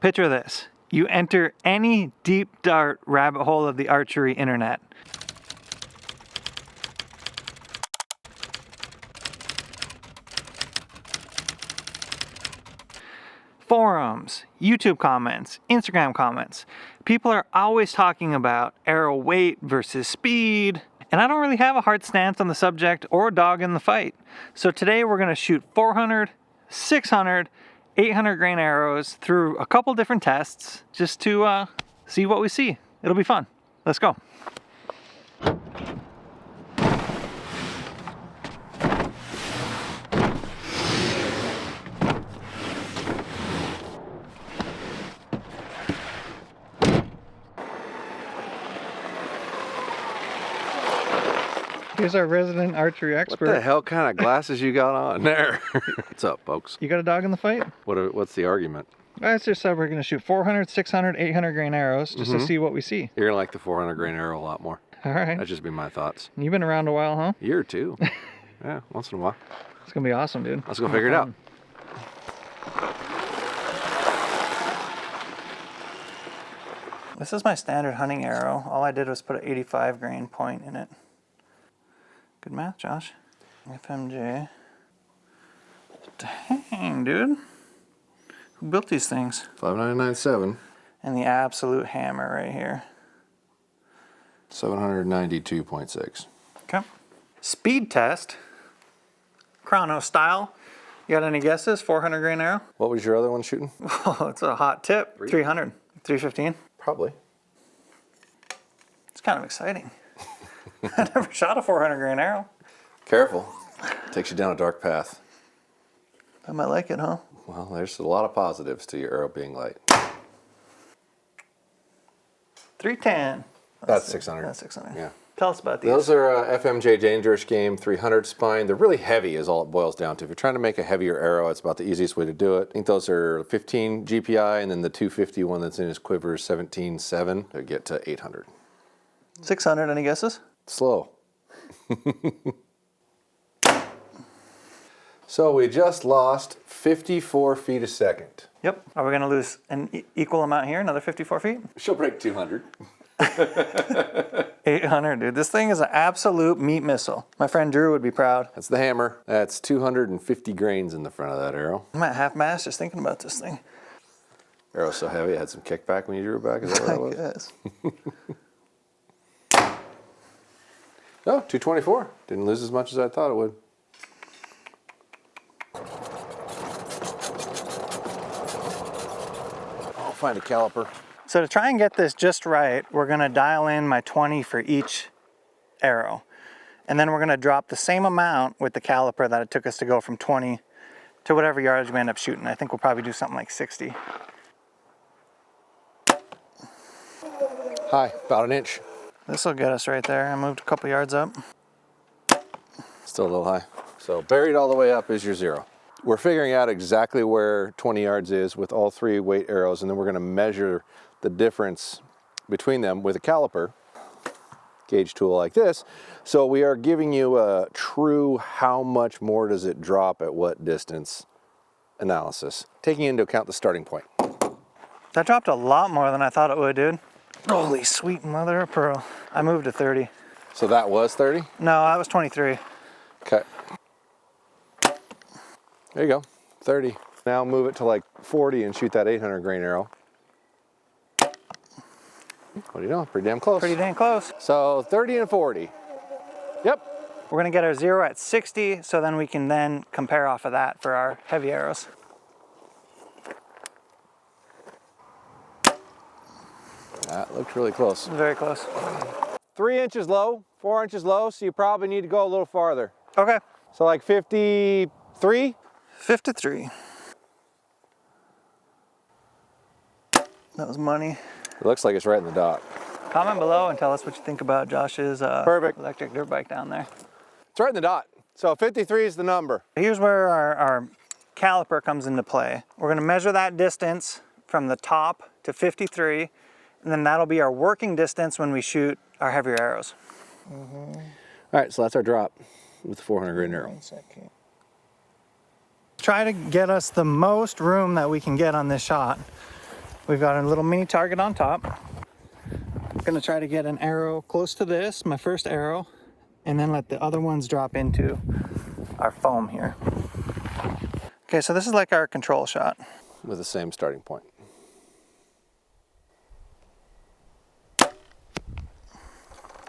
Picture this. You enter any deep dart rabbit hole of the archery internet. Forums, YouTube comments, Instagram comments. People are always talking about arrow weight versus speed, and I don't really have a hard stance on the subject or dog in the fight. So today we're going to shoot 400, 600, 800 grain arrows through a couple different tests just to see what we see. It'll be fun. Let's go. Here's our resident archery expert. What the hell kind of glasses you got on there? What's up, folks? You got a dog in the fight? What's the argument? I just said we're going to shoot 400, 600, 800 grain arrows just to see what we see. You're going to like the 400 grain arrow a lot more. All right. That'd just be my thoughts. You've been around a while, huh? A year or two. Yeah, once in a while. It's going to be awesome, dude. Let's go figure it out. This is my standard hunting arrow. All I did was put an 85 grain point in it. Good math, Josh. FMJ. Dang, dude. Who built these things? 5997. And the absolute hammer right here. 792.6. Okay. Speed test. Chrono style. You got any guesses? 400 grain arrow? What was your other one shooting? Oh, it's a hot tip. 300. 315. Probably. It's kind of exciting. I never shot a 400 grain arrow. Careful. Takes you down a dark path. I might like it, huh? Well, there's a lot of positives to your arrow being light. 310. That's 600. That's 600. Yeah. Tell us about these. Those are FMJ Dangerous Game 300 spine. They're really heavy is all it boils down to. If you're trying to make a heavier arrow, it's about the easiest way to do it. I think those are 15 GPI, and then the 250 one that's in his quiver is 17.7 to get to 800. 600, any guesses? Slow. So we just lost 54 feet a second. Yep. Are we going to lose an equal amount here, another 54 feet? She'll break 200. 800, dude. This thing is an absolute meat missile. My friend Drew would be proud. That's the hammer. That's 250 grains in the front of that arrow. I'm at half mast just thinking about this thing. Arrow's so heavy, it had some kickback when you drew it back. Is that what that was? I guess. Oh, 224. Didn't lose as much as I thought it would. I'll find a caliper. So to try and get this just right, we're going to dial in my 20 for each arrow. And then we're going to drop the same amount with the caliper that it took us to go from 20 to whatever yardage we end up shooting. I think we'll probably do something like 60. High, about an inch. This will get us right there. I moved a couple yards up. Still a little high. So buried all the way up is your 0. We're figuring out exactly where 20 yards is with all 3 weight arrows, and then we're going to measure the difference between them with a caliper gauge tool like this. So we are giving you a true how much more does it drop at what distance analysis, taking into account the starting point. That dropped a lot more than I thought it would, dude. Holy sweet mother of pearl. I moved to 30. So that was 30? No, that was 23. Okay. There you go, 30. Now move it to like 40 and shoot that 800 grain arrow. What are you doing? Pretty damn close. Pretty dang close. So 30 and 40. Yep. We're gonna get our 0 at 60, so then we can then compare off of that for our heavy arrows. That looked really close. Very close. 3 inches low, 4 inches low, so you probably need to go a little farther. Okay. So like 53? 53. That was money. It looks like it's right in the dot. Comment below and tell us what you think about Josh's Perfect. electric dirt bike down there. It's right in the dot. So 53 is the number. Here's where our caliper comes into play. We're gonna measure that distance from the top to 53, and then that'll be our working distance when we shoot our heavier arrows. All right, so that's our drop with the 400 grain arrow. 1 second. Try to get us the most room that we can get on this shot. We've got a little mini target on top. I'm gonna try to get an arrow close to this, my first arrow, and then let the other ones drop into our foam here. Okay, so this is like our control shot. With the same starting point.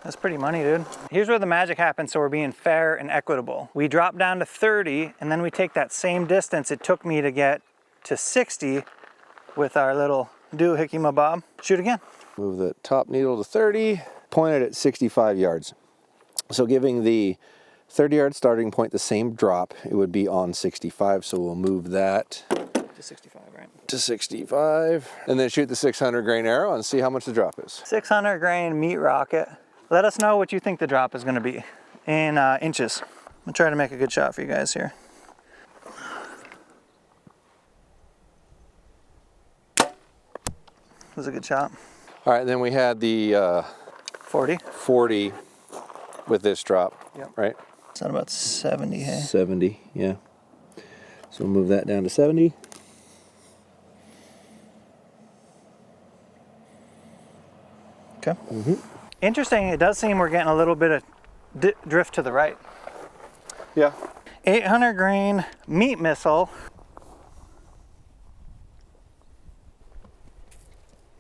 That's pretty money, dude. Here's where the magic happens, so we're being fair and equitable. We drop down to 30, and then we take that same distance it took me to get to 60 with our little doohickey mabob. Shoot again. Move the top needle to 30, point it at 65 yards. So giving the 30-yard starting point the same drop, it would be on 65, so we'll move that To 65, right? to 65, and then shoot the 600 grain arrow and see how much the drop is. 600 grain meat rocket. Let us know what you think the drop is gonna be in inches. I'm gonna try to make a good shot for you guys here. That was a good shot. All right, then we had the 40. 40 with this drop, Yep. right? It's at about 70, hey? 70, yeah. So we'll move that down to 70. Okay. Interesting, it does seem we're getting a little bit of drift to the right. Yeah. 800 grain meat missile.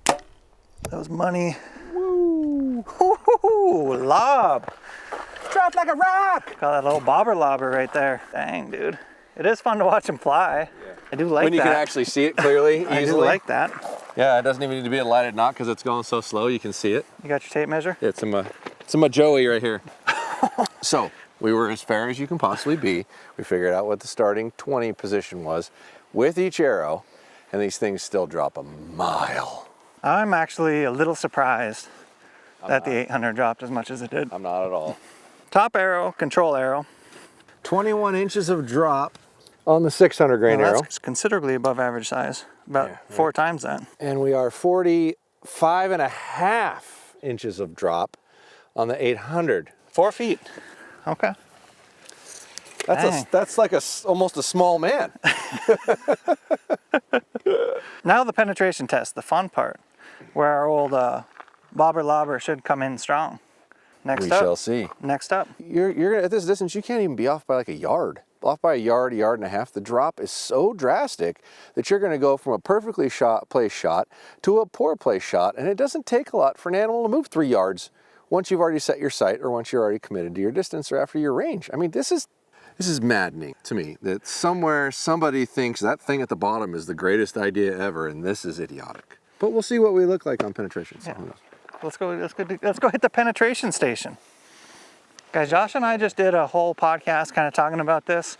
That was money. Woo! Lob! Dropped like a rock! Got that little bobber lobber right there. Dang, dude. It is fun to watch him fly. Yeah. I do like that. When you can actually see it clearly, easily. I do like that. Yeah, it doesn't even need to be a lighted knot because it's going so slow you can see it. You got your tape measure? Yeah, it's in my Joey right here. So, we were as fair as you can possibly be. We figured out what the starting 20 position was with each arrow, and these things still drop a mile. I'm actually a little surprised that the 800 dropped as much as it did. I'm not at all. Top arrow, control arrow. 21 inches of drop on the 600 grain arrow. That's considerably above average size, about 4 times that. And we are 45.5 inches of drop on the 800. 4 feet. Okay. That's like almost a small man. Now the penetration test, the fun part, where our old bobber lobber should come in strong. Next We up. shall see. Next up. You're at this distance, you can't even be off by like a yard. Off by a yard and a half. The drop is so drastic that you're going to go from a perfectly placed shot to a poor placed shot, and it doesn't take a lot for an animal to move 3 yards once you've already set your sight or once you're already committed to your distance or after your range. I mean, this is maddening to me that somewhere somebody thinks that thing at the bottom is the greatest idea ever, and this is idiotic. But we'll see what we look like on penetration. So who knows? Let's go hit the penetration station. Guys, Josh and I just did a whole podcast kind of talking about this.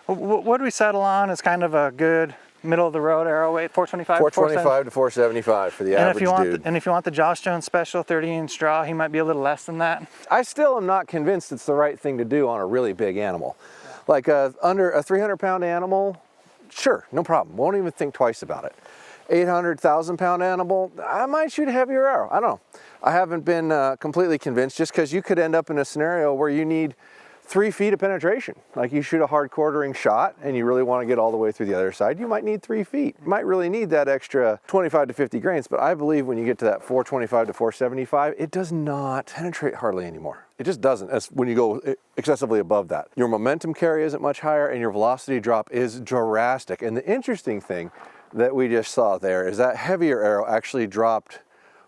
What do we settle on as kind of a good middle of the road arrow weight? 425? 425 to 475 for the average dude. And if you want the Josh Jones special 30-inch draw, he might be a little less than that. I still am not convinced it's the right thing to do on a really big animal. Yeah. Like under a 300-pound animal, sure, no problem. Won't even think twice about it. 800,000-pound animal, I might shoot a heavier arrow. I don't know. I haven't been completely convinced, just because you could end up in a scenario where you need 3 feet of penetration. Like you shoot a hard quartering shot and you really want to get all the way through the other side, you might need 3 feet. You might really need that extra 25 to 50 grains, but I believe when you get to that 425 to 475, it does not penetrate hardly anymore. It just doesn't. As when you go excessively above that. Your momentum carry isn't much higher and your velocity drop is drastic. And the interesting thing that we just saw there is that heavier arrow actually dropped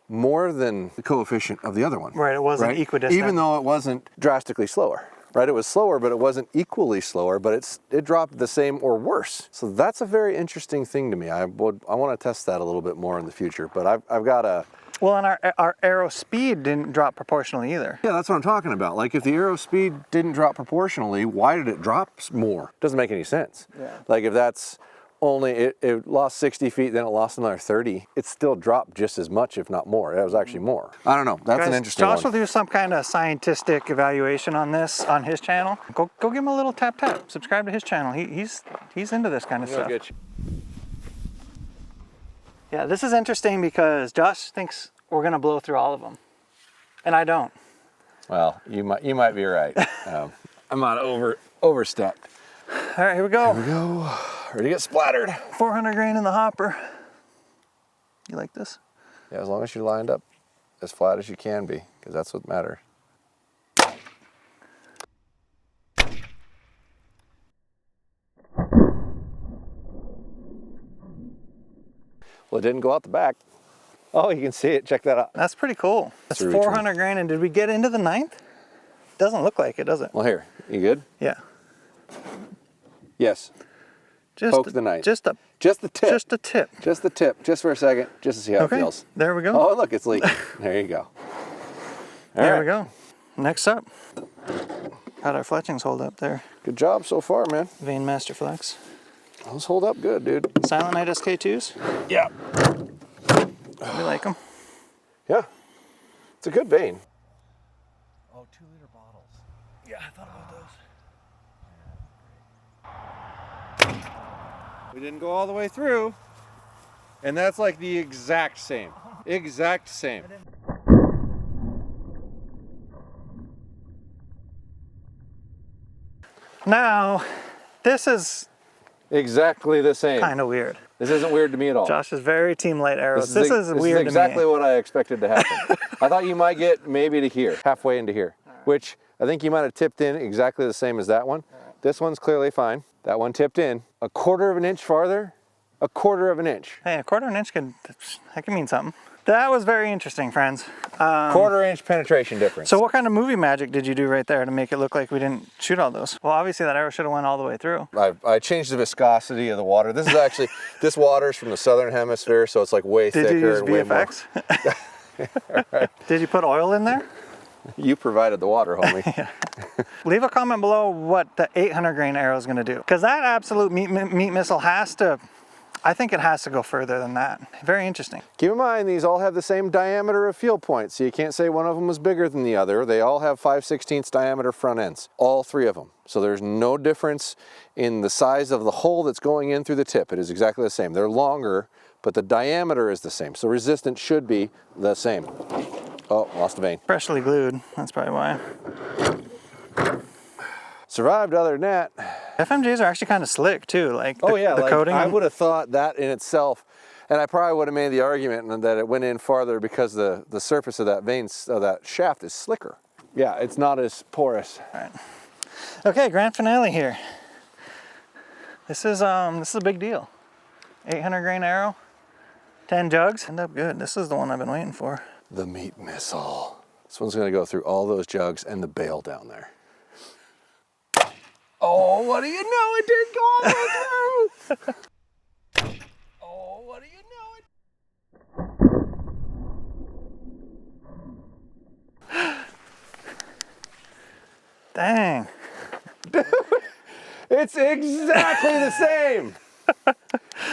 more than the coefficient of the other one. Right, it wasn't equidistant. Even though it wasn't drastically slower, right? It was slower, but it wasn't equally slower, but it dropped the same or worse. So that's a very interesting thing to me. I want to test that a little bit more in the future, but I've got a... Well, and our arrow speed didn't drop proportionally either. Yeah, that's what I'm talking about. Like if the arrow speed didn't drop proportionally, why did it drop more? Doesn't make any sense. Yeah. Like if that's only, it lost 60 feet, then it lost another 30. It still dropped just as much, if not more. It was actually more. I don't know. That's an interesting one. Josh will do some kind of scientific evaluation on this on his channel. Go give him a little tap. Subscribe to his channel. He's into this kind of stuff. Yeah, this is interesting because Josh thinks we're gonna blow through all of them, and I don't. Well, you might be right. I'm not overstepped. All right, here we go. Here we go. Ready to get splattered. 400 grain in the hopper. You like this? Yeah, as long as you're lined up as flat as you can be, because that's what matters. Well, it didn't go out the back. Oh, you can see it. Check that out. That's pretty cool. That's Through each 400 grand. And did we get into the 9th? Doesn't look like it, does it? Well, here. You good? Yeah. Yes. Just Poke the 9th. Just the tip. Just the tip. Just for a second. Just to see how it feels. There we go. Oh, look, it's leaking. There you go. There we go. Next up. Got our fletchings hold up there. Good job so far, man. Vein Master Flex. Those hold up good, dude. Silent Night SK2s. Yeah. We like them. Yeah. It's a good vein. Oh, 2-liter bottles. Yeah, I thought about those. We didn't go all the way through. And that's like the exact same. Exact same. Now, this is Exactly the same. kind of weird. This isn't weird to me at all. Josh is very team light arrows. This is weird This is exactly to me. what I expected to happen. I thought you might get maybe to here, halfway into here, which I think you might have tipped in exactly the same as that one. This one's clearly fine. That one tipped in a 1/4 of an inch farther, a 1/4 of an inch. Hey, a 1/4 inch can mean something. That was very interesting, friends. 1/4 inch penetration difference. So what kind of movie magic did you do right there to make it look like we didn't shoot all those? Well, obviously that arrow should have went all the way through. I changed the viscosity of the water. This is actually, this water is from the southern hemisphere, so it's like way thicker. Did you use and way more. VFX? Did you put oil in there? You provided the water, homie. Yeah. Leave a comment below what the 800 grain arrow is going to do. Because that absolute meat missile has to, I think it has to go further than that. Very interesting. Keep in mind, these all have the same diameter of field points, so you can't say one of them was bigger than the other. They all have 5/16 diameter front ends, all 3 of them. So there's no difference in the size of the hole that's going in through the tip. It is exactly the same. They're longer, but the diameter is the same. So resistance should be the same. Oh, lost a vein. Freshly glued, that's probably why. Survived other than that. FMJs are actually kind of slick too, like the, like, coating. I would have thought that in itself, and I probably would have made the argument that it went in farther because the surface of that vein, of that shaft is slicker. Yeah, it's not as porous. All right. Okay, grand finale here. This is a big deal. 800 grain arrow, 10 jugs. End up good. This is the one I've been waiting for. The meat missile. This one's gonna go through all those jugs and the bale down there. Oh, what do you know? It didn't go all the way through. Oh, what do you know? Dang. Dude, it's exactly the same.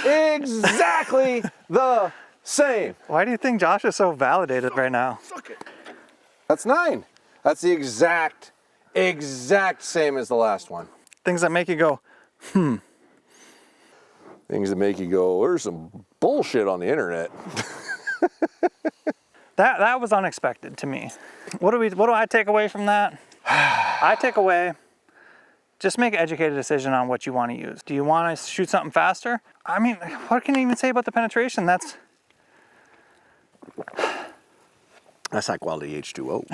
Exactly the same. Why do you think Josh is so validated right now? That's 9. That's the exact same as the last one. Things that make you go, Things that make you go, there's some bullshit on the internet. That was unexpected to me. What do I take away from that? I take away, just make an educated decision on what you want to use. Do you want to shoot something faster? I mean, what can you even say about the penetration? That's high quality H2O.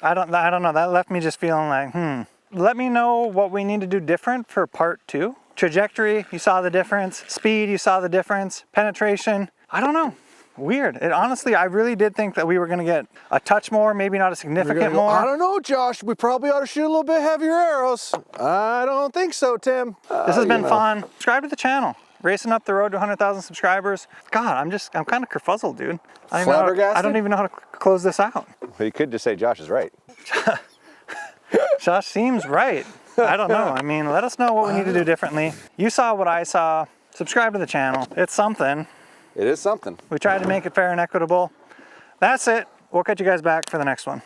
I don't know. That left me just feeling like, Let me know what we need to do different for part 2. Trajectory, you saw the difference. Speed, you saw the difference. Penetration, I don't know. Weird. It honestly, I really did think that we were going to get a touch more, maybe not a significant more. I don't know, Josh. We probably ought to shoot a little bit heavier arrows. I don't think so, Tim. This has been fun. Subscribe to the channel. Racing up the road to 100,000 subscribers. God, I'm kind of kerfuzzled, dude. I don't even know how to close this out. Well, you could just say Josh is right. Josh seems right. I don't know. I mean, let us know what we need to do differently. You saw what I saw. Subscribe to the channel. It's something. It is something. We tried to make it fair and equitable. That's it. We'll catch you guys back for the next one.